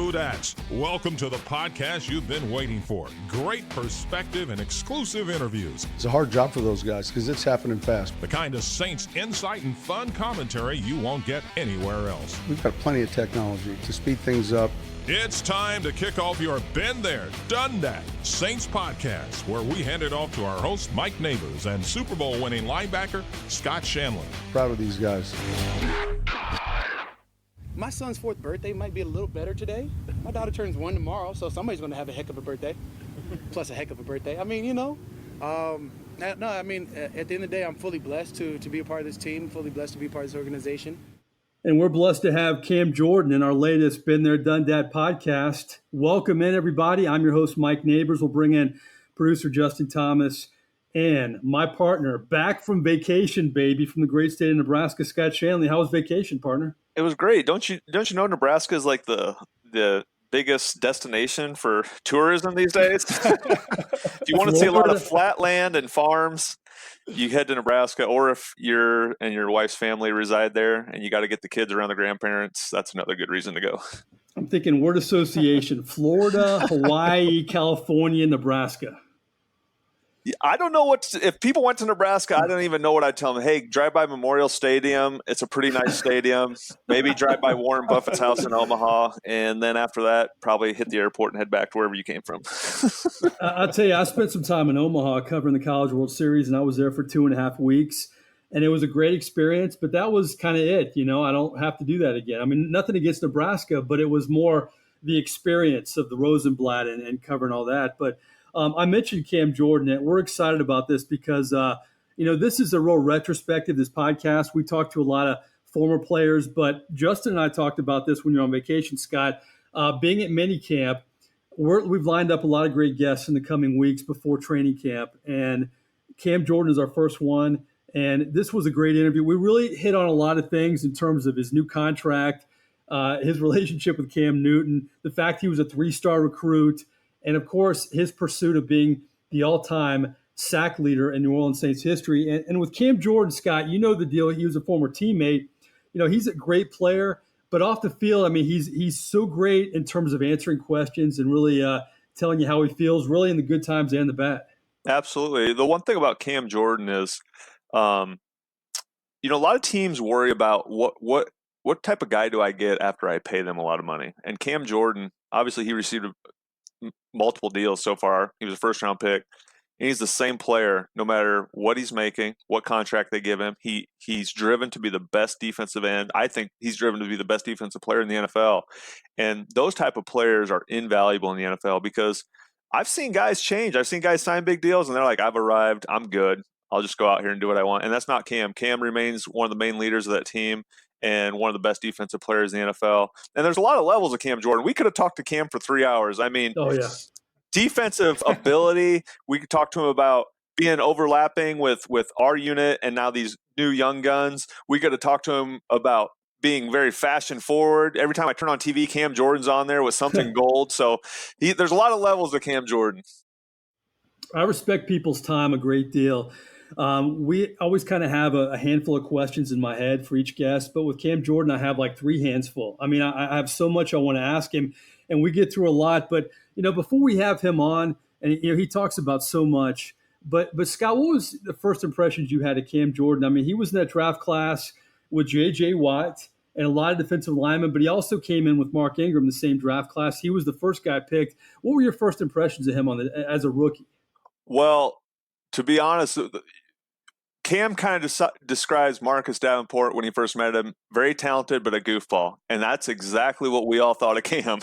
Who-Dats. Welcome to the podcast you've been waiting for. Great perspective and exclusive interviews. It's a hard job for those guys because it's happening fast. The kind of Saints insight and fun commentary you won't get anywhere else. We've got plenty of technology to speed things up. It's time to kick off your Been There, Done That Saints podcast, where we hand it off to our host, Mike Nabors, and Super Bowl winning linebacker, Scott Shanle. Proud of these guys. My son's fourth birthday might be a little better today. My daughter turns 1 tomorrow, so somebody's going to have a heck of a birthday, plus a heck of a birthday. I mean, at the end of the day, I'm fully blessed to be a part of this team, fully blessed to be a part of this organization. And we're blessed to have Cam Jordon in our latest Been There, Done That podcast. Welcome in, everybody. I'm your host, Mike Nabors. We'll bring in producer Justin Thomas and my partner, back from vacation, baby, from the great state of Nebraska, Scott Shanle. How was vacation, partner? It was great. Don't you know Nebraska is like the biggest destination for tourism these days? If you want to see a lot of flat land and farms, you head to Nebraska, or if you and your wife's family reside there and you got to get the kids around the grandparents, that's another good reason to go. I'm thinking word association: Florida, Hawaii, California, Nebraska. I don't know if people went to Nebraska, I don't even know what I'd tell them. Hey, drive by Memorial Stadium. It's a pretty nice stadium. Maybe drive by Warren Buffett's house in Omaha. And then after that, probably hit the airport and head back to wherever you came from. I'll tell you, I spent some time in Omaha covering the College World Series, and I was there for 2.5 weeks. And it was a great experience, but that was kind of it. I don't have to do that again. I mean, nothing against Nebraska, but it was more the experience of the Rosenblatt and covering all that. But I mentioned Cam Jordon, and we're excited about this because, this is a real retrospective, this podcast. We talked to a lot of former players, but Justin and I talked about this when you're on vacation, Scott. Being at minicamp, we've lined up a lot of great guests in the coming weeks before training camp, and Cam Jordon is our first one, and this was a great interview. We really hit on a lot of things in terms of his new contract, his relationship with Cam Newton, the fact he was a 3-star recruit, and, of course, his pursuit of being the all-time sack leader in New Orleans Saints history. And with Cam Jordon, Scott, you know the deal. He was a former teammate. He's a great player. But off the field, I mean, he's so great in terms of answering questions and really telling you how he feels, really in the good times and the bad. Absolutely. The one thing about Cam Jordon is, a lot of teams worry about what type of guy do I get after I pay them a lot of money. And Cam Jordon, obviously he received multiple deals so far. He was a first-round pick. And he's the same player no matter what he's making, what contract they give him. He's driven to be the best defensive end. I think he's driven to be the best defensive player in the NFL. And those type of players are invaluable in the NFL because I've seen guys change. I've seen guys sign big deals, and they're like, I've arrived. I'm good. I'll just go out here and do what I want. And that's not Cam. Cam remains one of the main leaders of that team and one of the best defensive players in the NFL. And there's a lot of levels of Cam Jordon. We could have talked to Cam for 3 hours. I mean, defensive ability, we could talk to him about being overlapping with our unit and now these new young guns. We could have talked to him about being very fashion forward. Every time I turn on TV, Cam Jordan's on there with something gold. So there's a lot of levels of Cam Jordon. I respect people's time a great deal. We always kind of have a handful of questions in my head for each guest, but with Cam Jordon, I have like 3 hands full. I mean, I have so much I want to ask him, and we get through a lot. But, before we have him on, and, he talks about so much, but Scott, what was the first impressions you had of Cam Jordon? I mean, he was in that draft class with J.J. Watt and a lot of defensive linemen, but he also came in with Mark Ingram, the same draft class. He was the first guy picked. What were your first impressions of him as a rookie? Well, to be honest, Cam kind of describes Marcus Davenport when he first met him, very talented, but a goofball. And that's exactly what we all thought of Cam.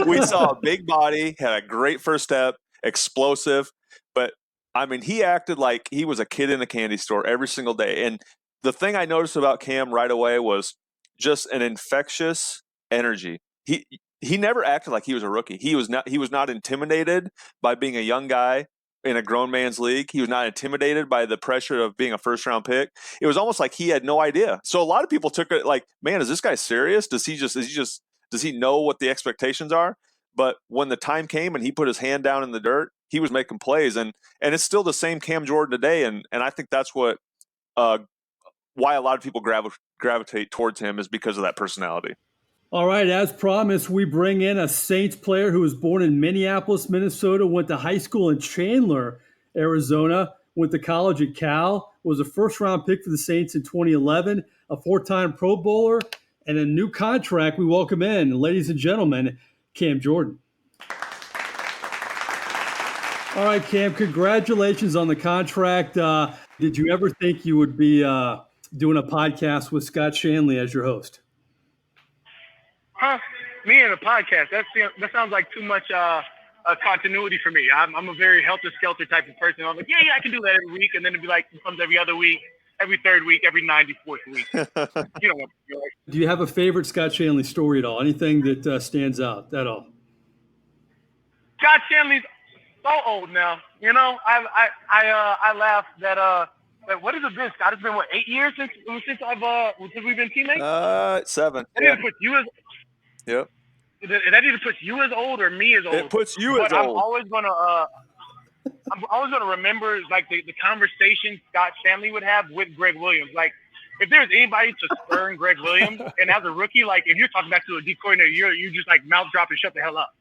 We saw a big body, had a great first step, explosive. But, I mean, he acted like he was a kid in a candy store every single day. And the thing I noticed about Cam right away was just an infectious energy. He never acted like he was a rookie. He was not intimidated by being a young guy in a grown man's league. He was not intimidated by the pressure of being a first-round pick. It was almost like he had no idea. So a lot of people took it like, man, is this guy serious? Does he know what the expectations are? But when the time came and he put his hand down in the dirt, he was making plays. And it's still the same Cam Jordon today. And I think that's what why a lot of people gravitate towards him is because of that personality. All right, as promised, we bring in a Saints player who was born in Minneapolis, Minnesota, went to high school in Chandler, Arizona, went to college at Cal, was a first-round pick for the Saints in 2011, a four-time Pro Bowler, and a new contract. We welcome in, ladies and gentlemen, Cam Jordon. All right, Cam, congratulations on the contract. Did you ever think you would be doing a podcast with Scott Shanle as your host? Huh? Me and a podcast? That sounds like too much continuity for me. I'm a very helter-skelter type of person. I'm like, yeah, I can do that every week, and then it'd be like it comes every other week, every third week, every 94th week. You know what I feel like. Do you have a favorite Scott Shanle story at all? Anything that stands out at all? Scott Shanle's so old now. You know, I laugh that what has it been, Scott? It's been 8 years since we've been teammates? 7. That either puts you as Yep. That either puts you as old or me as old. It puts you as but old. I'm always gonna remember like the conversation Scott Shanle would have with Greg Williams. Like if there's anybody to spurn Greg Williams, and as a rookie, like if you're talking back to a D coordinator, you just like mouth drop and shut the hell up.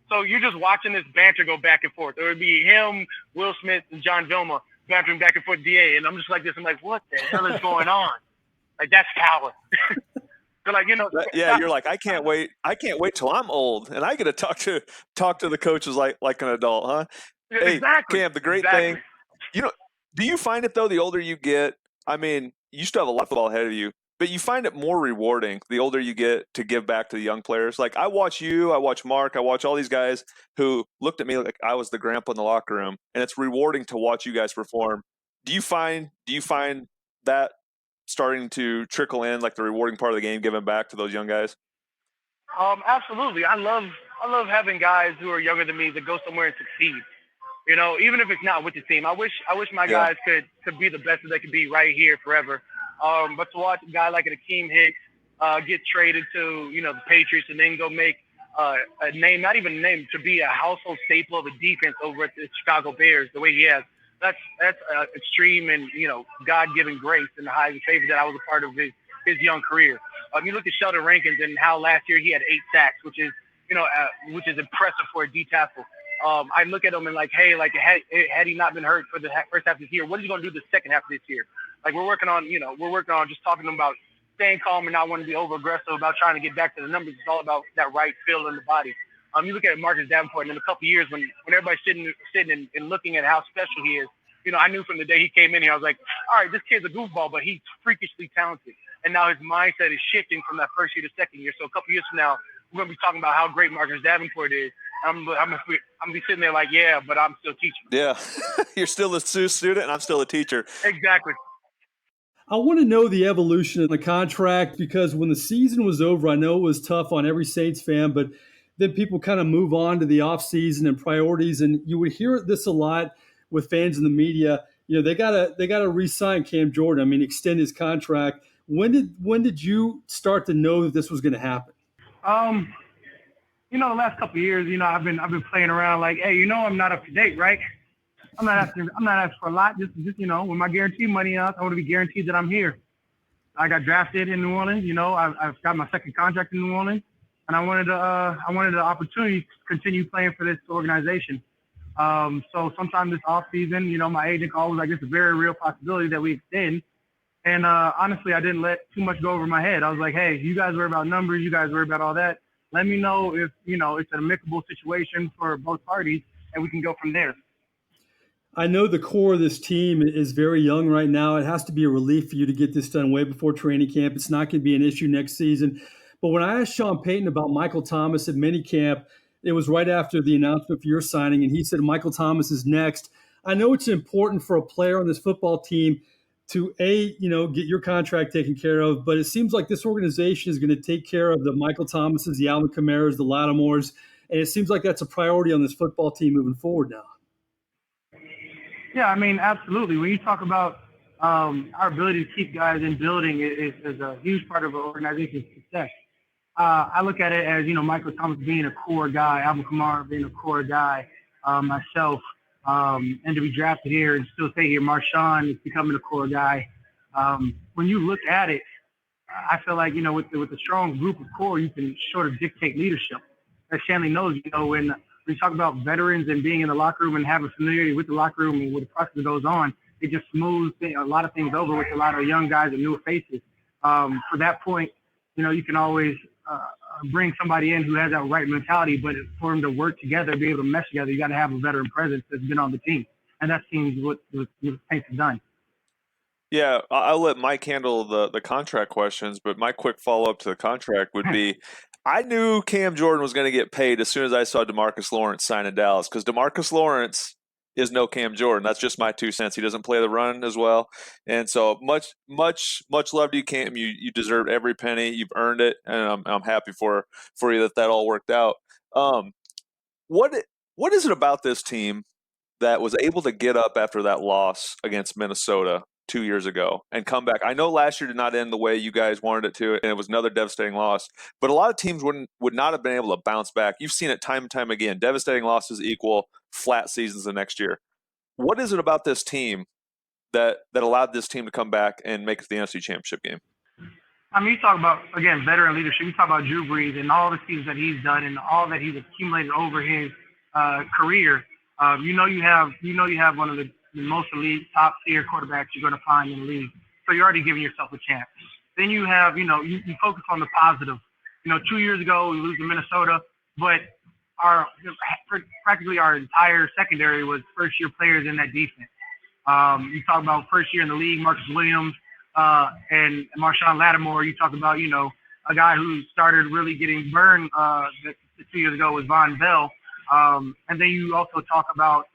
So you're just watching this banter go back and forth. It would be him, Will Smith, and John Vilma bantering back and forth DA. And I'm just like this. I'm like, what the hell is going on? Like, that's power. So like, you know. Yeah, you're like, I can't wait till I'm old and I get to talk to the coaches like an adult, huh? Hey, exactly. Cam, the great thing, you know, do you find it though, the older you get, I mean, you still have a lot of football ahead of you, but you find it more rewarding the older you get to give back to the young players. Like I watch you, I watch Mark, I watch all these guys who looked at me like I was the grandpa in the locker room, and it's rewarding to watch you guys perform. Do you find that starting to trickle in, like the rewarding part of the game, giving back to those young guys? Absolutely. I love having guys who are younger than me that go somewhere and succeed. You know, even if it's not with the team. I wish my guys could be the best that they could be right here forever. But to watch a guy like Akeem Hicks get traded to, you know, the Patriots and then go make a name, not even a name, to be a household staple of a defense over at the Chicago Bears the way he has, that's extreme and, you know, God-given grace and the highest favor that I was a part of his young career. You look at Sheldon Rankins and how last year he had 8 sacks, which is impressive for a D tackle. I look at him and like, hey, like had he not been hurt for the first half of this year, what is he going to do the second half of this year? Like we're working on just talking about staying calm and not wanting to be over aggressive about trying to get back to the numbers. It's all about that right feel in the body. You look at Marcus Davenport, and in a couple of years when everybody's sitting and looking at how special he is, you know, I knew from the day he came in here, I was like, all right, this kid's a goofball, but he's freakishly talented. And now his mindset is shifting from that first year to second year. So a couple of years from now, we're going to be talking about how great Marcus Davenport is. I'm going to be sitting there like, yeah, but I'm still teaching. Yeah, you're still a student, and I'm still a teacher. Exactly. I want to know the evolution of the contract because when the season was over, I know it was tough on every Saints fan, but then people kind of move on to the offseason and priorities. And you would hear this a lot with fans in the media. You know, they gotta re-sign Cam Jordon. I mean, extend his contract. When did you start to know that this was going to happen? You know, the last couple of years, you know, I've been playing around like, hey, you know, I'm not up to date, right? I'm not asking for a lot. Just you know, when my guarantee money out, I want to be guaranteed that I'm here. I got drafted in New Orleans. You know, I've got my second contract in New Orleans, and I wanted the opportunity to continue playing for this organization. So sometime this off season, you know, my agent called was like, it's a very real possibility that we extend. And honestly, I didn't let too much go over my head. I was like, hey, you guys worry about numbers. You guys worry about all that. Let me know if, you know, it's an amicable situation for both parties, and we can go from there. I know the core of this team is very young right now. It has to be a relief for you to get this done way before training camp. It's not going to be an issue next season. But when I asked Sean Payton about Michael Thomas at minicamp, it was right after the announcement for your signing, and he said Michael Thomas is next. I know it's important for a player on this football team to, you know, get your contract taken care of, but it seems like this organization is going to take care of the Michael Thomases, the Alvin Kamaras, the Lattimores, and it seems like that's a priority on this football team moving forward now. Yeah, I mean, absolutely. When you talk about our ability to keep guys in building is a huge part of an organization's success. I look at it as, you know, Michael Thomas being a core guy, Alvin Kamara being a core guy, myself, and to be drafted here and still stay here, Marshawn is becoming a core guy. When you look at it, I feel like, with the strong group of core, you can sort of dictate leadership. As Shanle knows, when we talk about veterans and being in the locker room and having familiarity with the locker room and with the process that goes on, it just smooths a lot of things over with a lot of young guys and newer faces. For that point, you can always bring somebody in who has that right mentality, but for them to work together, be able to mesh together, you got to have a veteran presence that's been on the team. And that seems what the Saints have done. Yeah, I'll let Mike handle the contract questions, but my quick follow-up to the contract would be, I knew Cam Jordon was going to get paid as soon as I saw DeMarcus Lawrence sign in Dallas, because DeMarcus Lawrence is no Cam Jordan. That's just my 2 cents. He doesn't play the run as well. And so much love to you, Cam. You deserve every penny. You've earned it, and I'm happy for you that all worked out. What is it about this team that was able to get up after that loss against Minnesota 2 years ago and come back? I know last year did not end the way you guys wanted it to, and it was another devastating loss, but a lot of teams would not have been able to bounce back. You've seen it time and time again. Devastating losses equal flat seasons the next year. What is it about this team that allowed this team to come back and make it to the NFC Championship game? I mean, you talk about, again, veteran leadership. You talk about Drew Brees and all the seasons that he's done and all that he's accumulated over his career. You have one of the most elite, top-tier quarterbacks you're going to find in the league. So you're already giving yourself a chance. Then you have, you focus on the positive. 2 years ago, we lose to Minnesota, but practically our entire secondary was first-year players in that defense. You talk about first year in the league, Marcus Williams and Marshawn Lattimore. You talk about, a guy who started really getting burned 2 years ago was Von Bell. And then you also talk about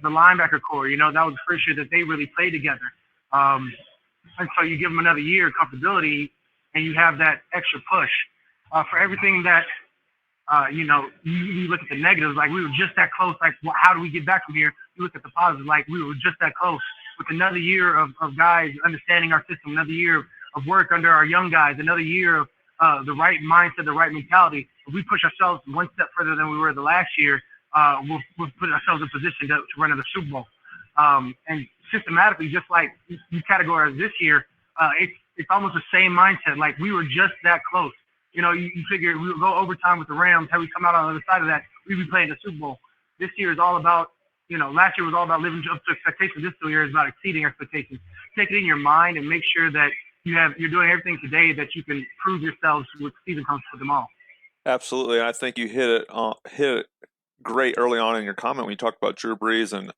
the linebacker core. That was the first year that they really played together. And so you give them another year of comfortability, and you have that extra push. For everything that, you look at the negatives, like we were just that close. Like, how do we get back from here? You look at the positives, like we were just that close. With another year of guys understanding our system, another year of work under our young guys, another year of the right mindset, the right mentality. If we push ourselves one step further than we were the last year, we'll put ourselves in position to run to the Super Bowl. And systematically, just like you categorize this year, it's almost the same mindset. Like we were just that close. You figure we would go overtime with the Rams. Had we come out on the other side of that, we'd be playing the Super Bowl. This year is all about, last year was all about living up to expectations. This year is about exceeding expectations. Take it in your mind and make sure that you're doing everything today that you can prove yourselves with season comes for them all. Absolutely. And I think you hit it great early on in your comment when you talked about Drew Brees. And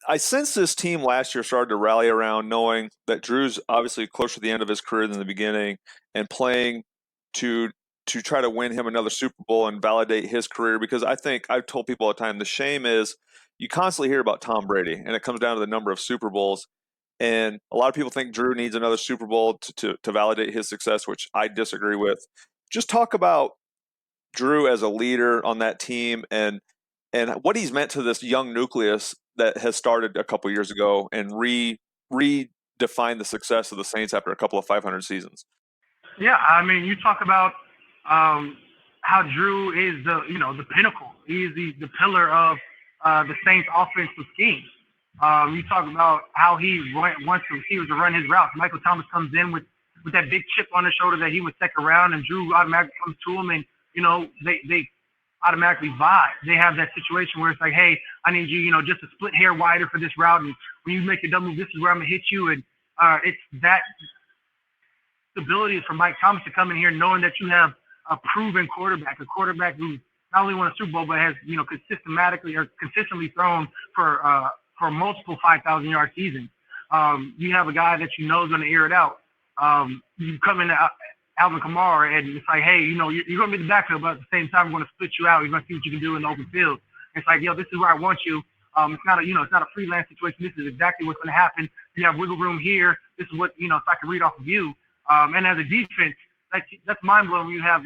I sense this team last year started to rally around knowing that Drew's obviously closer to the end of his career than the beginning, and playing to try to win him another Super Bowl and validate his career. Because I think I've told people all the time, the shame is you constantly hear about Tom Brady, and it comes down to the number of Super Bowls. And a lot of people think Drew needs another Super Bowl to validate his success, which I disagree with. Just talk about Drew as a leader on that team and what he's meant to this young nucleus that has started a couple years ago and redefined the success of the Saints after a couple of 500 seasons. Yeah, I mean, you talk about how Drew is the pinnacle. He is the pillar of the Saints' offensive scheme. You talk about how he wants to run his routes. Michael Thomas comes in with that big chip on his shoulder that he would second round, and Drew automatically comes to him, and they automatically vibe. They have that situation where it's like, hey, I need you, just a split hair wider for this route, and when you make a double move, this is where I'm gonna hit you, and it's that stability for Mike Thomas to come in here knowing that you have a proven quarterback, a quarterback who not only won a Super Bowl but has consistently thrown for multiple 5,000-yard seasons. You have a guy that you know is going to air it out. You come into Alvin Kamara, and it's like, hey, you're going to be the backfield, but at the same time, we're going to split you out. You're going to see what you can do in the open field. It's like, this is where I want you. It's not a freelance situation. This is exactly what's going to happen. You have wiggle room here. This is what, so I can read off of you. And as a defense, that's mind-blowing when you have,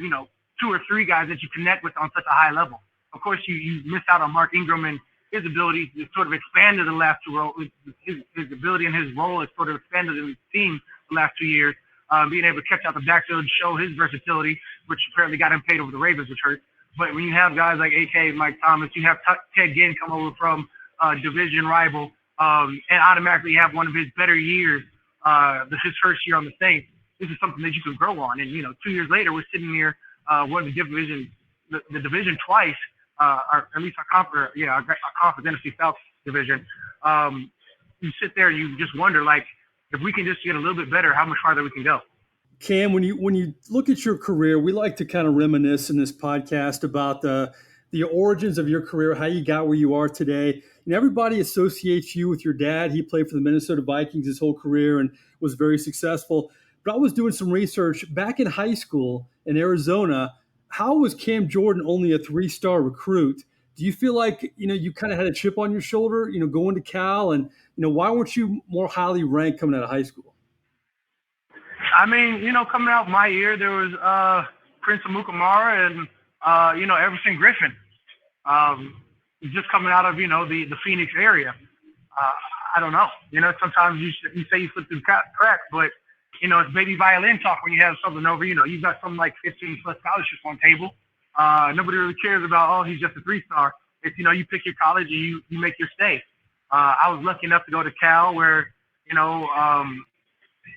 2 or 3 guys that you connect with on such a high level. Of course, you miss out on Mark Ingram and his ability to sort of expand in the last 2 roles. His ability and his role has sort of expanded in the team the last 2 years. Being able to catch out the backfield and show his versatility, which apparently got him paid over the Ravens, which hurt. But when you have guys like AK, Mike Thomas, you have Ted Ginn come over from division rival and automatically have one of his better years, his first year on the Saints. this is something that you can grow on. And 2 years later, we're sitting here, won the division, the division twice, or at least our conference NFC South division. You sit there, and you just wonder, like, if we can just get a little bit better, how much farther we can go. Cam, when you look at your career, we like to kind of reminisce in this podcast about the origins of your career, how you got where you are today. And everybody associates you with your dad. He played for the Minnesota Vikings his whole career and was very successful. But I was doing some research back in high school in Arizona. How was Cam Jordon only a 3-star recruit? Do you feel like you kind of had a chip on your shoulder, going to Cal, and why weren't you more highly ranked coming out of high school? I mean, coming out my year, there was Prince Amukamara and Everson Griffin, just coming out of the Phoenix area. I don't know. Sometimes you say you slip through the cracks, but it's baby violin talk when you have something over. You've got something like 15 plus scholarships on table. Nobody really cares about he's just a 3-star. It's you pick your college and you make your stay. I was lucky enough to go to Cal where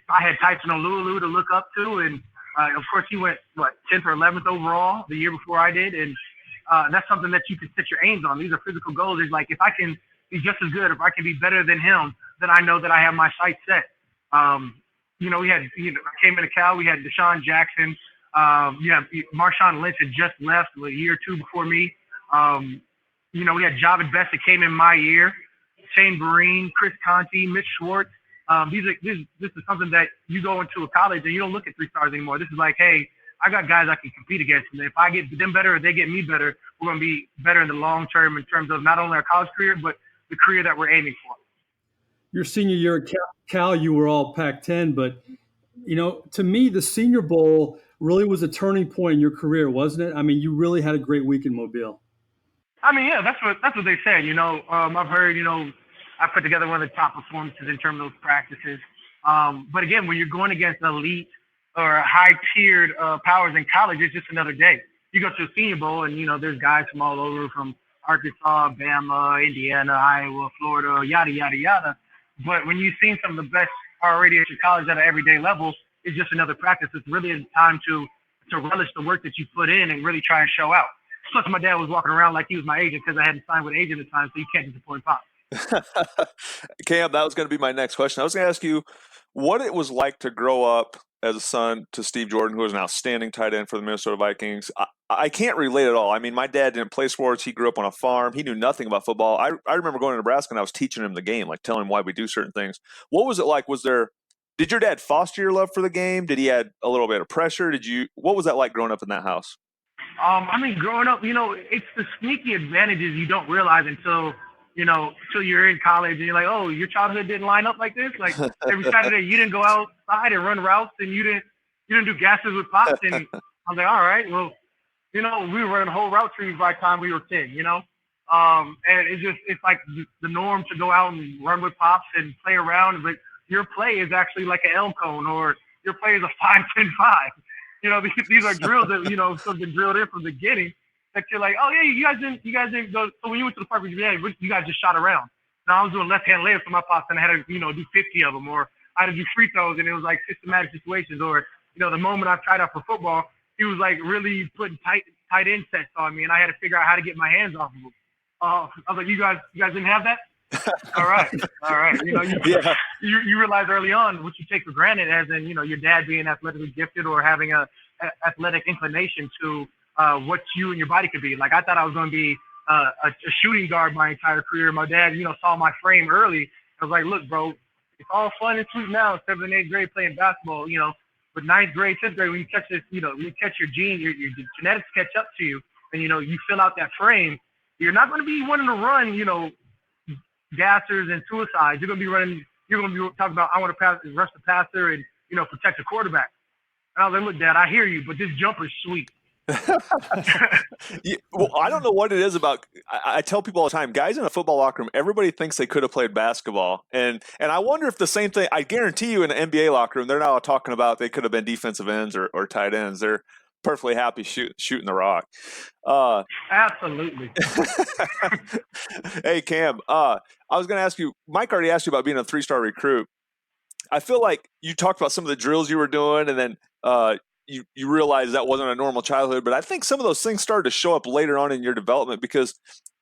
I had Tyson Olulu to look up to, and of course he went 10th or 11th overall the year before I did, and that's something that you can set your aims on. These are physical goals. It's like if I can be just as good, if I can be better than him, then I know that I have my sights set. We had I came into Cal, we had Deshaun Jackson, Marshawn Lynch had just left a year or two before me. We had Javid Best that came in my year, Shane Vereen, Chris Conti, Mitch Schwartz. This is something that you go into a college and you don't look at 3-stars anymore. This is like, hey, I got guys I can compete against, and if I get them better or they get me better, we're going to be better in the long term in terms of not only our college career, but the career that we're aiming for. Your senior year at Cal, you were all Pac-10, but to me, the Senior Bowl really was a turning point in your career, wasn't it? I mean, you really had a great week in Mobile. I mean, yeah, that's what they said. I've heard, I put together one of the top performances in terms of those practices. But again, when you're going against elite or high-tiered powers in college, it's just another day. You go to a Senior Bowl, and there's guys from all over, from Arkansas, Bama, Indiana, Iowa, Florida, yada yada yada. But when you've seen some of the best already at your college at an everyday level, it's just another practice. It's really a time to relish the work that you put in and really try and show out. Plus, my dad was walking around like he was my agent because I hadn't signed with an agent at the time, so you can't disappoint Pop. Cam, that was going to be my next question. I was going to ask you what it was like to grow up as a son to Steve Jordon, who is an outstanding tight end for the Minnesota Vikings. I can't relate at all. I mean, my dad didn't play sports. He grew up on a farm. He knew nothing about football. I remember going to Nebraska and I was teaching him the game, like telling him why we do certain things. What was it like? Did your dad foster your love for the game? Did he add a little bit of pressure? What was that like growing up in that house? I mean, growing up, it's the sneaky advantages you don't realize until you're in college and you're like, oh, your childhood didn't line up like this. Like every Saturday you didn't go outside and run routes and you didn't do gases with Pops. And I was like, all right, well, we were running whole route trees by the time we were 10, and it's like the norm to go out and run with Pops and play around. But your play is actually like an elm cone, or your play is a 5-10-5. These are drills that, have been drilled in from the beginning. That you're like, oh yeah, you guys didn't go. So when you went to the park, you guys just shot around. Now I was doing left-hand layups for my pops, and I had to, do 50 of them, or I had to do free throws, and it was like systematic situations. Or, the moment I tried out for football, he was like really putting tight end sets on me, and I had to figure out how to get my hands off of them. I was like, you guys didn't have that? All right. You realize early on what you take for granted, as in, your dad being athletically gifted or having a athletic inclination to what you and your body could be. Like, I thought I was going to be a shooting guard my entire career. My dad, saw my frame early. I was like, look, bro, it's all fun and sweet now, 7th and 8th grade playing basketball, but 9th grade, 10th grade, when you catch this, when you catch your gene, your genetics catch up to you, and, you fill out that frame, you're not going to be wanting to run, gassers and suicides. You're going to be talking about, I want to rush the passer and, protect the quarterback. And I was like, look, Dad, I hear you, but this jumper's sweet. Well, I don't know what it is about. I tell people all the time, guys in a football locker room, everybody thinks they could have played basketball, and I wonder if the same thing. I guarantee you, in an NBA locker room, they're not talking about they could have been defensive ends or tight ends. They're perfectly happy shooting the rock. Absolutely. Hey, Cam, I was going to ask you. Mike already asked you about being a 3-star recruit. I feel like you talked about some of the drills you were doing, and then you realized that wasn't a normal childhood. But I think some of those things started to show up later on in your development because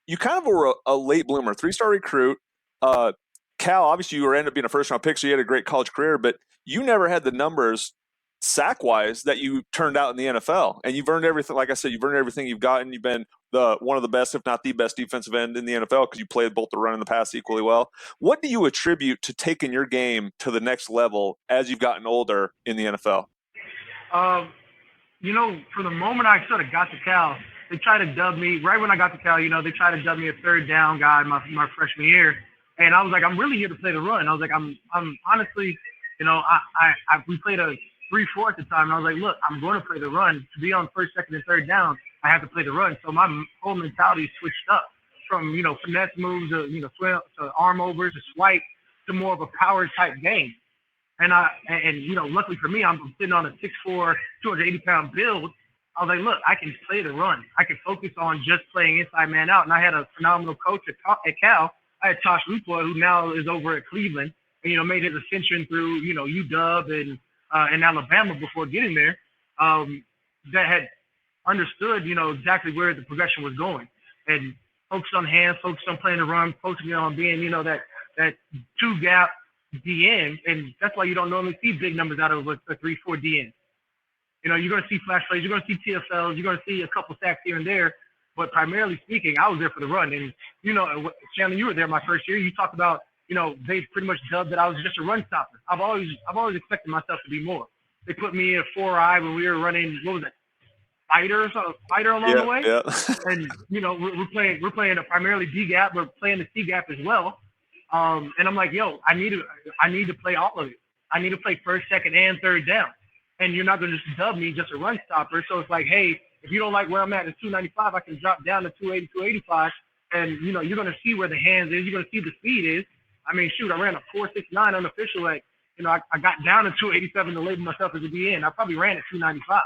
you kind of were a late bloomer, 3-star recruit. Cal, obviously, you ended up being a first-round pick, so you had a great college career, but you never had the numbers sack-wise that you turned out in the NFL. And you've earned everything. Like I said, you've earned everything you've gotten. You've been one of the best, if not the best, defensive end in the NFL because you played both the run and the pass equally well. What do you attribute to taking your game to the next level as you've gotten older in the NFL? For the moment I sort of got to Cal, they tried to dub me right when I got to Cal. They tried to dub me a third down guy my freshman year, and I was like, I'm really here to play the run. I was like, I'm honestly, we played a 3-4 at the time, and I was like, look, I'm going to play the run. To be on first, second, and third down, I have to play the run. So my whole mentality switched up from finesse moves to to arm overs to swipe to more of a power type game. And luckily for me, I'm sitting on a 6'4", 280-pound build. I was like, look, I can play the run. I can focus on just playing inside man out. And I had a phenomenal coach at Cal. I had Tosh Lupoy, who now is over at Cleveland, and made his ascension through UW and Alabama before getting there. That had understood exactly where the progression was going, and focused on hands, focused on playing the run, focusing on being that two gap DN, and that's why you don't normally see big numbers out of a 3-4 DN. You're going to see flash plays, you're going to see TFLs, you're going to see a couple sacks here and there, but primarily speaking, I was there for the run. And Shanle, you were there my first year. You talked about they pretty much dubbed that I was just a run stopper. I've always expected myself to be more. They put me in a 4-eye when we were running, what was it, fighter along the way. Yeah. And we're playing a primarily D gap, but playing the C gap as well. And I'm like, I need to play all of it. I need to play first, second, and third down. And you're not going to just dub me just a run stopper. So it's like, hey, if you don't like where I'm at 295, I can drop down to 280, 285. And, you're going to see where the hands is. You're going to see the speed is. I mean, shoot, I ran a 4.69 unofficial at, I got down to 287 to label myself as a DN. I probably ran at 295.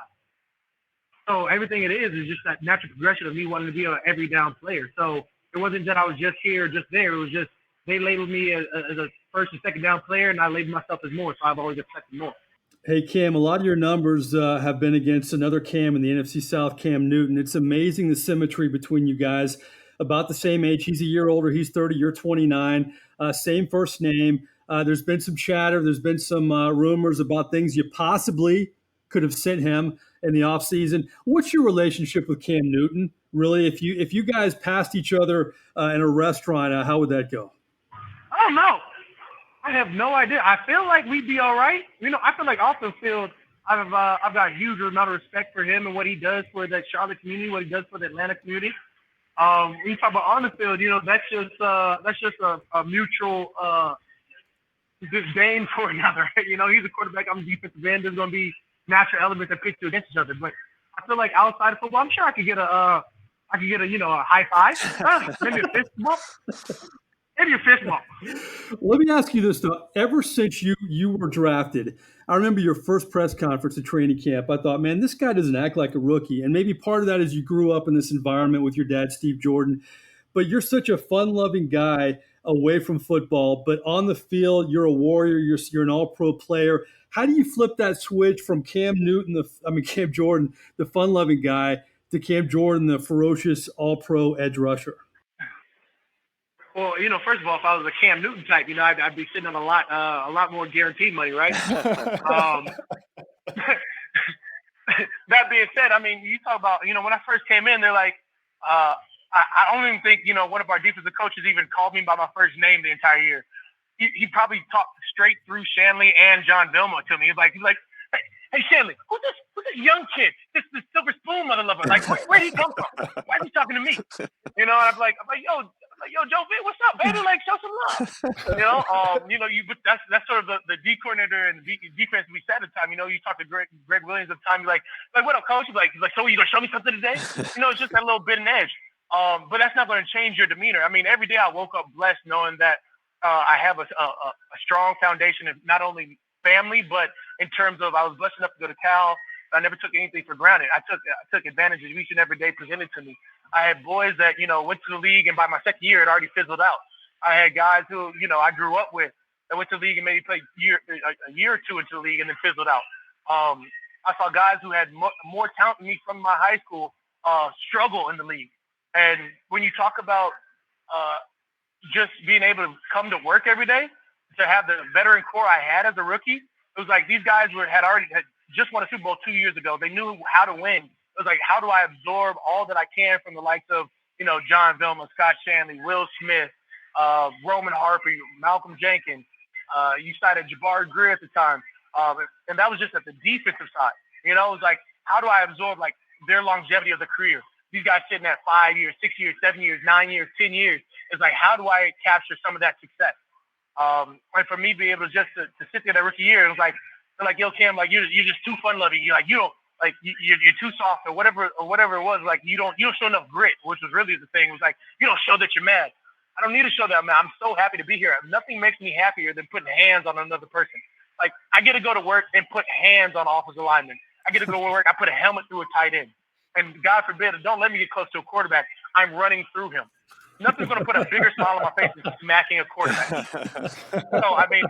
So everything it is just that natural progression of me wanting to be an every down player. So it wasn't that I was just here or just there. It was just, they labeled me as a first and second down player, and I labeled myself as more, so I've always expected more. Hey, Cam, a lot of your numbers have been against another Cam in the NFC South, Cam Newton. It's amazing the symmetry between you guys. About the same age. He's a year older. He's 30. You're 29. Same first name. There's been some chatter. There's been some rumors about things you possibly could have sent him in the offseason. What's your relationship with Cam Newton? Really, if you guys passed each other in a restaurant, how would that go? I don't know. I have no idea. I feel like we'd be all right. I feel like off the field, I've got a huge amount of respect for him and what he does for the Charlotte community, what he does for the Atlanta community. When you talk about on the field, that's just a mutual disdain for another. He's a quarterback. I'm a defensive end. There's going to be natural elements that pit you against each other. But I feel like outside of football, I'm sure I could get a high five, maybe a fist bump. Maybe a fist bump. Let me ask you this, though. Ever since you were drafted, I remember your first press conference at training camp. I thought, man, this guy doesn't act like a rookie. And maybe part of that is you grew up in this environment with your dad, Steve Jordon. But you're such a fun-loving guy away from football. But on the field, you're a warrior. You're an all-pro player. How do you flip that switch from Cam Jordan, the fun-loving guy, to Cam Jordan, the ferocious all-pro edge rusher? Well, first of all, if I was a Cam Newton type, I'd be sitting on a lot more guaranteed money, right? That being said, you talk about, when I first came in, they're like, I don't even think, one of our defensive coaches even called me by my first name the entire year. He probably talked straight through Shanle and John Vilma to me. He's like, hey, Shanle, who's this young kid? This silver spoon mother lover. Like, where'd he come from? Why is he talking to me? And I'm like, yo, Joe V, what's up, baby? Like, show some love. That's sort of the D coordinator and the defense we set at the time. You talk to Greg Williams at the time. You're like, what up, coach? He's like, so you gonna show me something today? It's just that little bit of edge. But that's not going to change your demeanor. Every day I woke up blessed knowing that I have a strong foundation of not only family, but in terms of I was blessed enough to go to Cal. I never took anything for granted. I took advantage of each and every day presented to me. I had boys that, went to the league and by my second year, it already fizzled out. I had guys who, I grew up with that went to the league and maybe played a year or two into the league and then fizzled out. I saw guys who had more talent than me from my high school struggle in the league. And when you talk about just being able to come to work every day, to have the veteran core I had as a rookie, it was like these guys had just won a Super Bowl 2 years ago. They knew how to win. It was like, how do I absorb all that I can from the likes of, John Vilma, Scott Shanle, Will Smith, Roman Harper, Malcolm Jenkins. You cited Jabbar Greer at the time. And that was just at the defensive side. It was like, how do I absorb their longevity of the career? These guys sitting at 5 years, 6 years, 7 years, 9 years, 10 years. It's like, how do I capture some of that success? And for me, be able to just to sit there that rookie year, it was like, they're like, yo, Cam, you're just too fun loving. You're you're too soft or whatever it was. Like, you don't show enough grit, which was really the thing. It was like, you don't show that you're mad. I don't need to show that I'm mad. I'm so happy to be here. Nothing makes me happier than putting hands on another person. Like, I get to go to work and put hands on offensive linemen. I get to go to work. I put a helmet through a tight end. And God forbid, don't let me get close to a quarterback. I'm running through him. Nothing's going to put a bigger smile on my face than smacking a quarterback. So, I mean,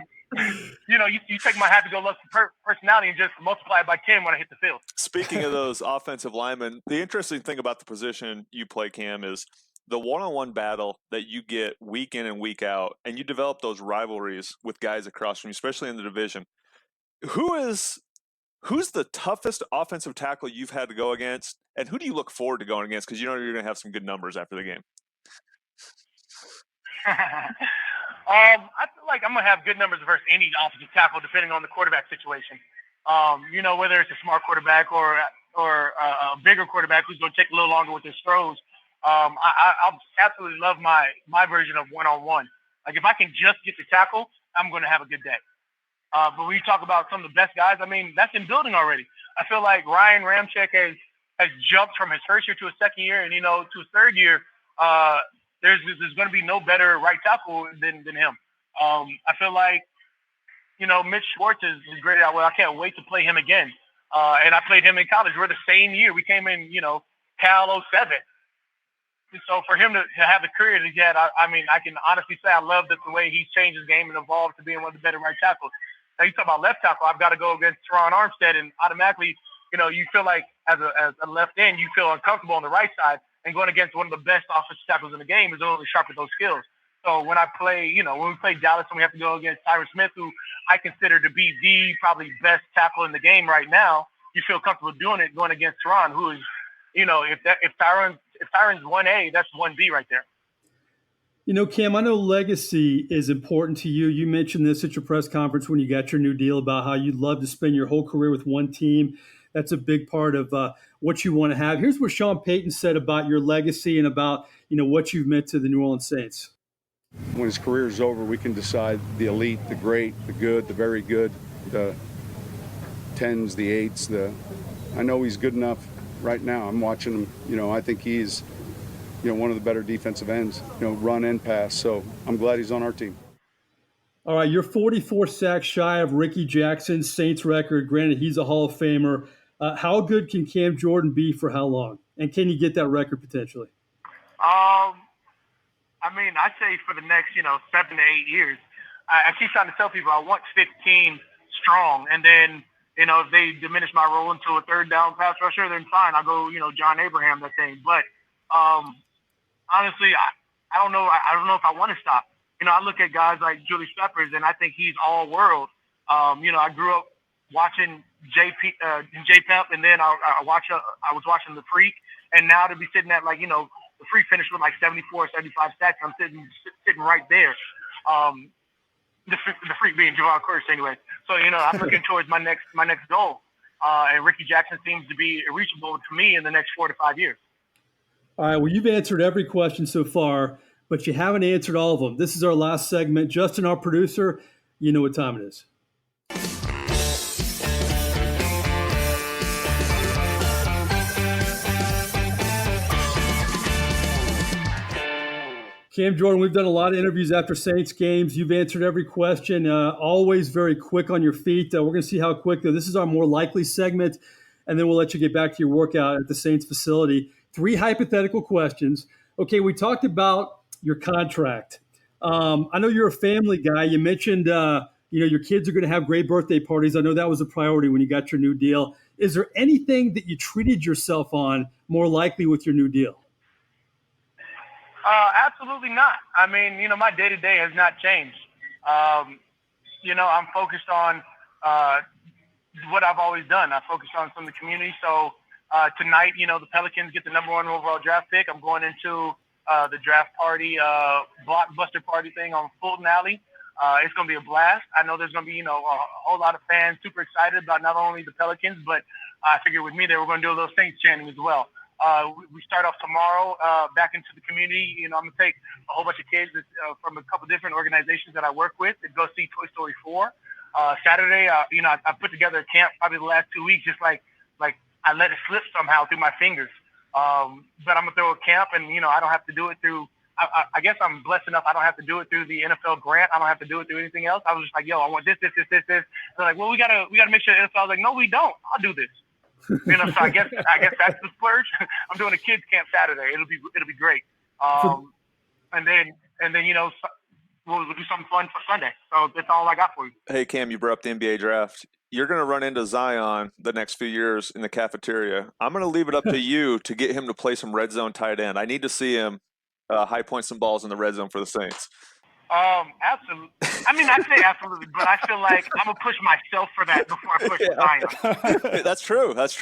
you take my happy-go-lucky personality and just multiply it by 10 when I hit the field. Speaking of those offensive linemen, the interesting thing about the position you play, Cam, is the one-on-one battle that you get week in and week out, and you develop those rivalries with guys across from you, especially in the division. Who's the toughest offensive tackle you've had to go against, and who do you look forward to going against? Because you're going to have some good numbers after the game. I feel like I'm going to have good numbers versus any offensive tackle, depending on the quarterback situation. Whether it's a smart quarterback or a bigger quarterback who's going to take a little longer with his throws. I absolutely love my version of one-on-one. Like, if I can just get the tackle, I'm going to have a good day. But when you talk about some of the best guys, I mean, that's in building already. I feel like Ryan Ramczyk has jumped from his first year to his second year, and to his third year. There's going to be no better right tackle than him. I feel like Mitch Schwartz is great out. Well, I can't wait to play him again. And I played him in college. We're the same year. We came in Cal 07. And so for him to have the career that he had, I can honestly say I love the way he's changed his game and evolved to being one of the better right tackles. Now, you talk about left tackle, I've got to go against Teron Armstead, and automatically, you feel like as a left end, you feel uncomfortable on the right side, and going against one of the best offensive tackles in the game is only sharp with those skills. So when I play, when we play Dallas and we have to go against Tyron Smith, who I consider to be the probably best tackle in the game right now, you feel comfortable doing it going against Teron, who is, if Tyron's 1A, that's 1B right there. Cam, I know legacy is important to you. You mentioned this at your press conference when you got your new deal about how you'd love to spend your whole career with one team. That's a big part of what you want to have. Here's what Sean Payton said about your legacy and about, what you've meant to the New Orleans Saints. When his career is over, we can decide the elite, the great, the good, the very good, the 10s, the 8s. I know he's good enough right now. I'm watching him. I think he's, one of the better defensive ends, run and pass. So I'm glad he's on our team. All right, you're 44 sacks shy of Rickey Jackson's Saints record. Granted, he's a Hall of Famer. How good can Cam Jordon be for how long? And can you get that record potentially? I'd say for the next, 7 to 8 years. I keep trying to tell people I want 15 strong. And then, if they diminish my role into a third down pass rusher, then fine. I'll go, John Abraham, that thing. But honestly, I don't know. I don't know if I want to stop. I look at guys like Julius Peppers, and I think he's all world. I grew up watching J Pep, and then I was watching the Freak, and now to be sitting at the Freak finished with 74, 75 sacks. I'm sitting right there. The Freak being Javon Curse anyway. So I'm looking towards my next goal, and Rickey Jackson seems to be reachable to me in the next 4 to 5 years. All right. Well, you've answered every question so far, but you haven't answered all of them. This is our last segment. Justin, our producer, you know what time it is. Cam Jordon, we've done a lot of interviews after Saints games. You've answered every question, always very quick on your feet. We're going to see how quick, though. This is our more likely segment, and then we'll let you get back to your workout at the Saints facility. 3 hypothetical questions. Okay, we talked about your contract. I know you're a family guy. You mentioned, your kids are going to have great birthday parties. I know that was a priority when you got your new deal. Is there anything that you treated yourself on more likely with your new deal? Absolutely not. I mean, my day to day has not changed. I'm focused on what I've always done. I focused on some of the community. So tonight, the Pelicans get the number 1 overall draft pick. I'm going into the draft party, blockbuster party thing on Fulton Alley. It's going to be a blast. I know there's going to be, a whole lot of fans super excited about not only the Pelicans, but I figured with me they were going to do a little Saints chanting as well. We start off tomorrow back into the community. I'm going to take a whole bunch of kids from a couple different organizations that I work with to go see Toy Story 4. Saturday, I put together a camp probably the last 2 weeks, just like I let it slip somehow through my fingers. But I'm going to throw a camp, and, I don't have to do it through I guess I'm blessed enough I don't have to do it through the NFL grant. I don't have to do it through anything else. I was just like, yo, I want this. They're like, well, we gotta make sure the NFL. I was like, no, we don't. I'll do this. So I guess that's the splurge. I'm doing a kids camp Saturday. It'll be great. And then we'll do something fun for Sunday. So that's all I got for you. Hey Cam, you brought up the NBA draft. You're going to run into Zion the next few years in the cafeteria. I'm going to leave it up to you to get him to play some red zone tight end. I need to see him high point some balls in the red zone for the Saints. Absolutely. I mean, I'd say absolutely, but I feel like I'm gonna push myself for that before I push Zion. That's true. Because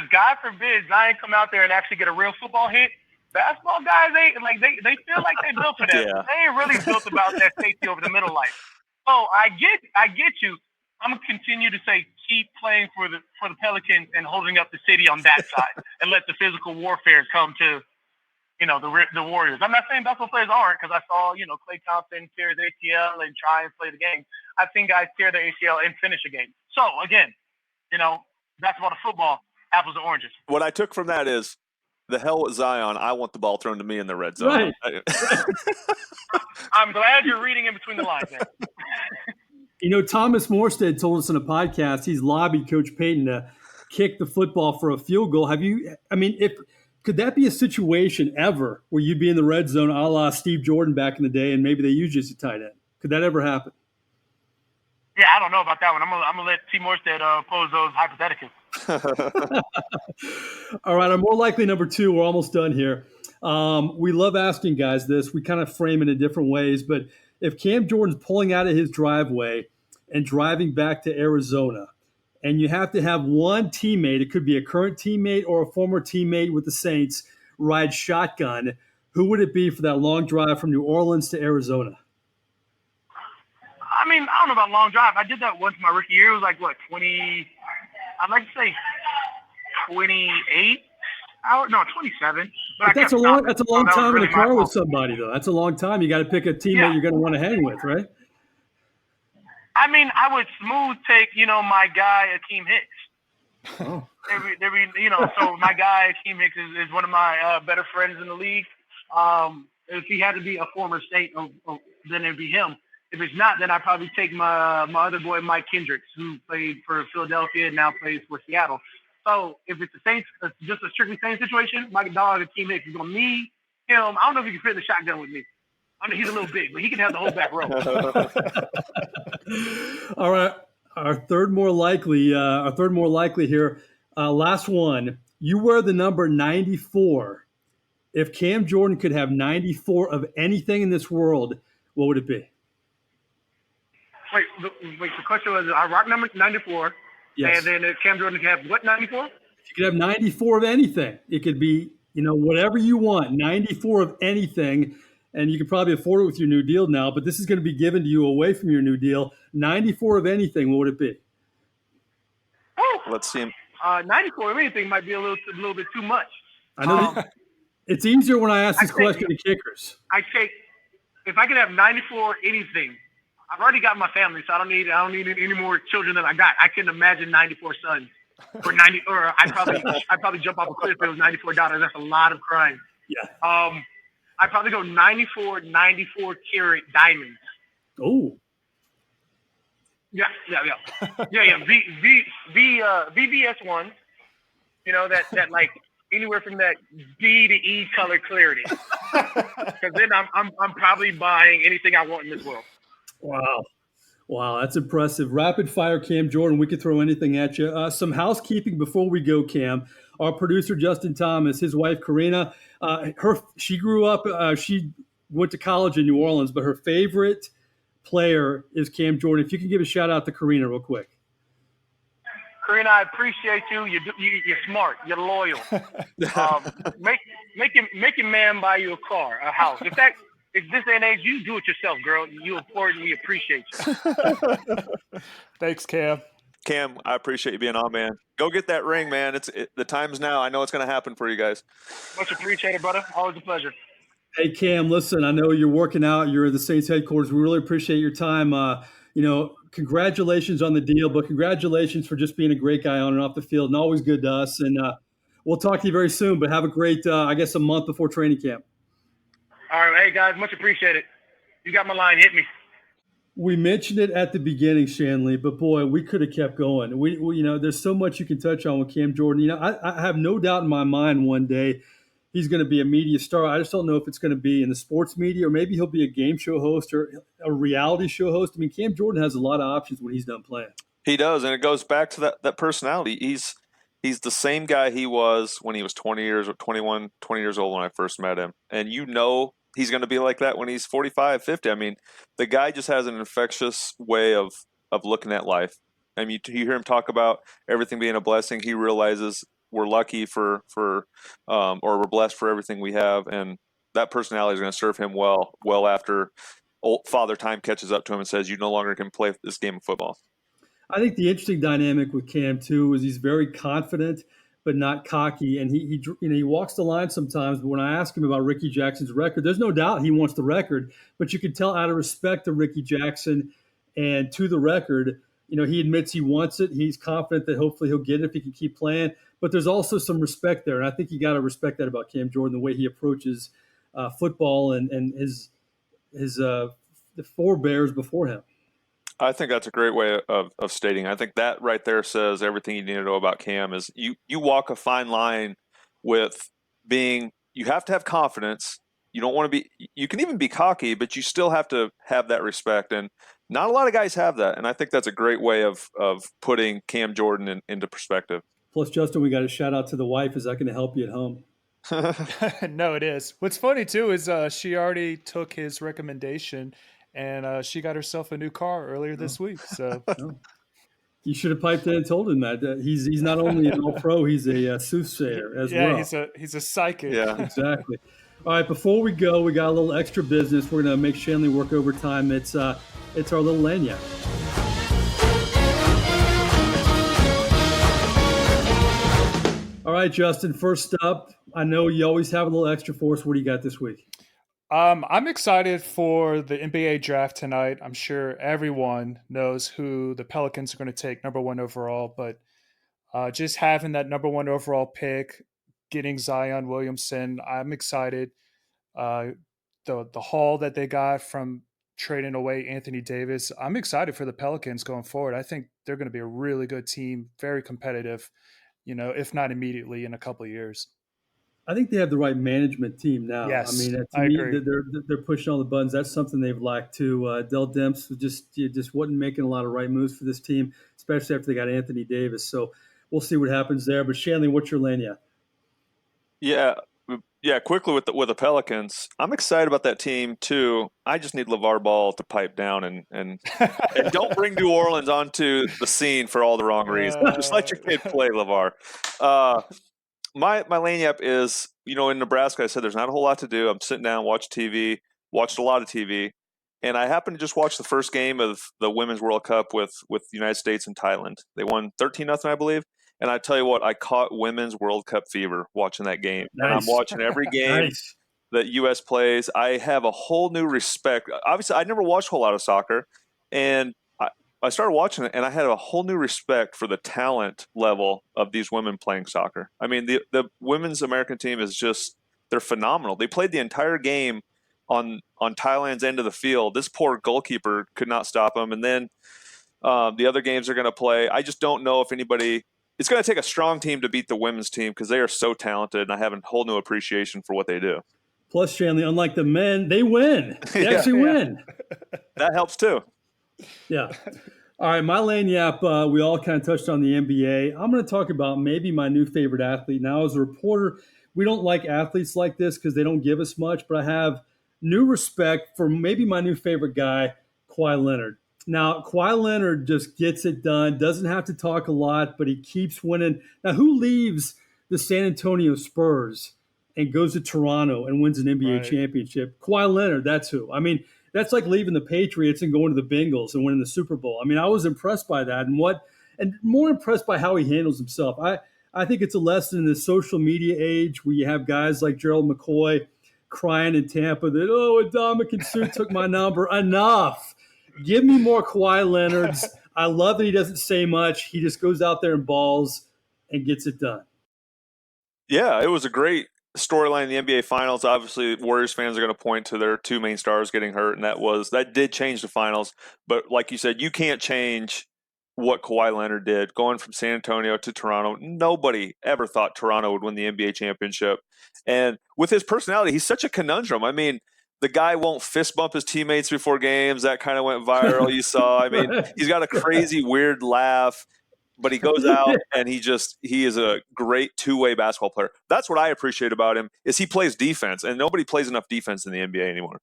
God forbid Zion come out there and actually get a real football hit. Basketball guys ain't like they feel like they built for that. Yeah. They ain't really built about that safety over the middle life. So I get you. I'm gonna continue to say keep playing for the Pelicans and holding up the city on that side, and let the physical warfare come to the Warriors. I'm not saying basketball players aren't, because I saw Klay Thompson tear his ACL and try and play the game. I've seen guys tear their ACL and finish a game. So again, basketball to football, apples and oranges. What I took from that is, the hell with Zion. I want the ball thrown to me in the red zone. Right. I'm glad you're reading in between the lines there. Thomas Morstead told us in a podcast he's lobbied Coach Payton to kick the football for a field goal. Could that be a situation ever where you'd be in the red zone a la Steve Jordon back in the day, and maybe they use you as a tight end? Could that ever happen? Yeah, I don't know about that one. I'm gonna let T. Morstead pose those hypotheticals. All right, our more likely number 2. We're almost done here. We love asking guys this. We kind of frame it in different ways, but if Cam Jordan's pulling out of his driveway and driving back to Arizona, and you have to have one teammate, it could be a current teammate or a former teammate with the Saints, ride shotgun, who would it be for that long drive from New Orleans to Arizona? I mean, I don't know about long drive. I did that once my rookie year. It was like, 20, I'd like to say 28 hours. No, 27. But that's a long time in a car with somebody, though. That's a long time. You got to pick a teammate you're going to want to hang with, right? I mean, I would smooth take, my guy, Akeem Hicks. Oh. So my guy, Akeem Hicks, is one of my better friends in the league. If he had to be a former Saint, then it'd be him. If it's not, then I'd probably take my other boy, Mike Kendricks, who played for Philadelphia and now plays for Seattle. So if it's the Saints, just a strictly Saints situation, my dog, Akeem Hicks, is going to me, him. I don't know if he can fit the shotgun with me. I mean, he's a little big, but he can have the whole back row. All right. Our third more likely here. Last one. You wear the number 94. If Cam Jordan could have 94 of anything in this world, what would it be? Wait. The question was, I rock number 94. Yes. And then if Cam Jordan could have what 94? If you could have 94 of anything, it could be, whatever you want. 94 of anything. And you can probably afford it with your new deal now, but this is going to be given to you away from your new deal. 94 of anything, what would it be? Oh, let's see him. 94 of anything might be a little bit too much. I know it's easier when I ask this question to kickers. If I could have 94 anything, I've already got my family, so I don't need any more children than I got. I couldn't imagine 94 sons or I'd probably jump off a cliff if it was 94 daughters. That's a lot of crying. Yeah. I'd probably go 94 karat diamonds. Oh. Yeah. VVS ones. That like anywhere from that D to E color clarity. Because then I'm probably buying anything I want in this world. Wow. Wow, that's impressive. Rapid fire, Cam Jordan. We could throw anything at you. Some housekeeping before we go, Cam. Our producer, Justin Thomas, his wife, Karina, she grew up, she went to college in New Orleans, but her favorite player is Cam Jordan. If you can give a shout out to Karina real quick. Karina, I appreciate you. You're smart. You're loyal. Make your man buy you a car, a house. If this day and age, you do it yourself, girl. You important. We appreciate you. Thanks, Cam. Cam, I appreciate you being on, man. Go get that ring, man. The time's now. I know it's going to happen for you guys. Much appreciated, brother. Always a pleasure. Hey, Cam, listen, I know you're working out. You're at the Saints headquarters. We really appreciate your time. Congratulations on the deal, but congratulations for just being a great guy on and off the field and always good to us. And we'll talk to you very soon, but have a great, a month before training camp. All right. Hey, guys, much appreciated. You got my line. Hit me. We mentioned it at the beginning, Shanle, but boy, we could have kept going. We there's so much you can touch on with Cam Jordan. I have no doubt in my mind one day he's going to be a media star. I just don't know if it's going to be in the sports media or maybe he'll be a game show host or a reality show host. I mean, Cam Jordan has a lot of options when he's done playing. He does, and it goes back to that personality. He's the same guy he was when he was 20 years old when I first met him. And he's going to be like that when he's 45, 50. I mean, the guy just has an infectious way of looking at life. I mean, you hear him talk about everything being a blessing. He realizes we're lucky or we're blessed for everything we have. And that personality is going to serve him well after old Father Time catches up to him and says, you no longer can play this game of football. I think the interesting dynamic with Cam too is he's very confident, but not cocky, and he walks the line sometimes. But when I ask him about Rickey Jackson's record, there's no doubt he wants the record. But you can tell out of respect to Rickey Jackson and to the record, he admits he wants it. He's confident that hopefully he'll get it if he can keep playing. But there's also some respect there, and I think you got to respect that about Cam Jordan, the way he approaches football and his the forebears before him. I think that's a great way of stating. I think that right there says everything you need to know about Cam. Is you walk a fine line with being. You have to have confidence. You don't want to be. You can even be cocky, but you still have to have that respect. And not a lot of guys have that. And I think that's a great way of putting Cam Jordan into perspective. Plus, Justin, we got a shout out to the wife. Is that going to help you at home? No, it is. What's funny too is she already took his recommendation. And she got herself a new car earlier this week. So you should have piped in and told him that he's not only an all-pro, he's a soothsayer as well. Yeah, he's a psychic. Yeah, exactly. All right, before we go, we got a little extra business. We're going to make Shanle work overtime. It's our little lanyard. All right, Justin. First up, I know you always have a little extra for us. What do you got this week? I'm excited for the NBA draft tonight. I'm sure everyone knows who the Pelicans are going to take number 1 overall, but just having that number 1 overall pick, getting Zion Williamson, I'm excited. The haul that they got from trading away Anthony Davis, I'm excited for the Pelicans going forward. I think they're going to be a really good team, very competitive, if not immediately in a couple of years. I think they have the right management team now. Yes, I mean, I agree. They're pushing all the buttons. That's something they've lacked too. Dell Demps just wasn't making a lot of right moves for this team, especially after they got Anthony Davis. So we'll see what happens there. But Shanle, what's your lanyard? Yeah. Quickly with the Pelicans, I'm excited about that team too. I just need LeVar Ball to pipe down and don't bring New Orleans onto the scene for all the wrong reasons. Just let your kid play, LeVar. My lanyard is, in Nebraska, I said there's not a whole lot to do. I'm sitting down, watched a lot of TV, and I happened to just watch the first game of the Women's World Cup with the United States and Thailand. They won 13-0, I believe. And I tell you what, I caught Women's World Cup fever watching that game. Nice. And I'm watching every game that U.S. plays. I have a whole new respect. Obviously, I never watched a whole lot of soccer, and I started watching it, and I had a whole new respect for the talent level of these women playing soccer. I mean, the women's American team is they're phenomenal. They played the entire game on Thailand's end of the field. This poor goalkeeper could not stop them. And then the other games they're going to play, I just don't know if anybody it's going to take a strong team to beat the women's team because they are so talented, and I have a whole new appreciation for what they do. Plus, Shanle, unlike the men, they win. They actually win. That helps too. Yeah. All right, my lane yap, we all kind of touched on the NBA. I'm going to talk about maybe my new favorite athlete. Now, as a reporter, we don't like athletes like this because they don't give us much, but I have new respect for maybe my new favorite guy, Kawhi Leonard. Now, Kawhi Leonard just gets it done, doesn't have to talk a lot, but he keeps winning. Now, who leaves the San Antonio Spurs and goes to Toronto and wins an NBA championship? Kawhi Leonard, that's who. I mean, that's like leaving the Patriots and going to the Bengals and winning the Super Bowl. I mean, I was impressed by that and more impressed by how he handles himself. I think it's a lesson in the social media age where you have guys like Gerald McCoy crying in Tampa that, Ndamukong Suh took my number. Enough. Give me more Kawhi Leonards. I love that he doesn't say much. He just goes out there and balls and gets it done. Yeah, it was a great storyline in the NBA Finals. Obviously, Warriors fans are going to point to their two main stars getting hurt, and that did change the finals. But like you said, you can't change what Kawhi Leonard did going from San Antonio to Toronto. Nobody ever thought Toronto would win the NBA championship. And with his personality, he's such a conundrum. I mean, the guy won't fist bump his teammates before games. That kind of went viral. You saw. I mean, he's got a crazy, weird laugh, but he goes out and he is a great two-way basketball player. That's what I appreciate about him is he plays defense, and nobody plays enough defense in the NBA anymore.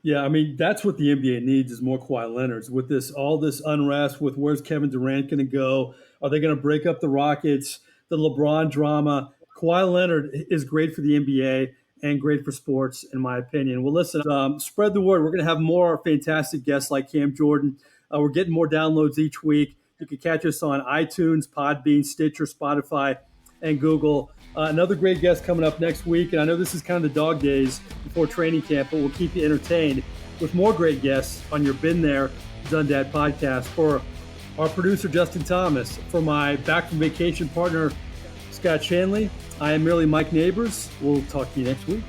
Yeah, I mean, that's what the NBA needs is more Kawhi Leonards. With all this unrest, with where's Kevin Durant going to go? Are they going to break up the Rockets? The LeBron drama. Kawhi Leonard is great for the NBA and great for sports, in my opinion. Well, listen, spread the word. We're going to have more fantastic guests like Cam Jordon. We're getting more downloads each week. You can catch us on iTunes, Podbean, Stitcher, Spotify, and Google. Another great guest coming up next week. And I know this is kind of the dog days before training camp, but we'll keep you entertained with more great guests on your Been There, Done That podcast. For our producer, Justin Thomas, for my back from vacation partner, Scott Shanle, I am merely Mike Nabors. We'll talk to you next week.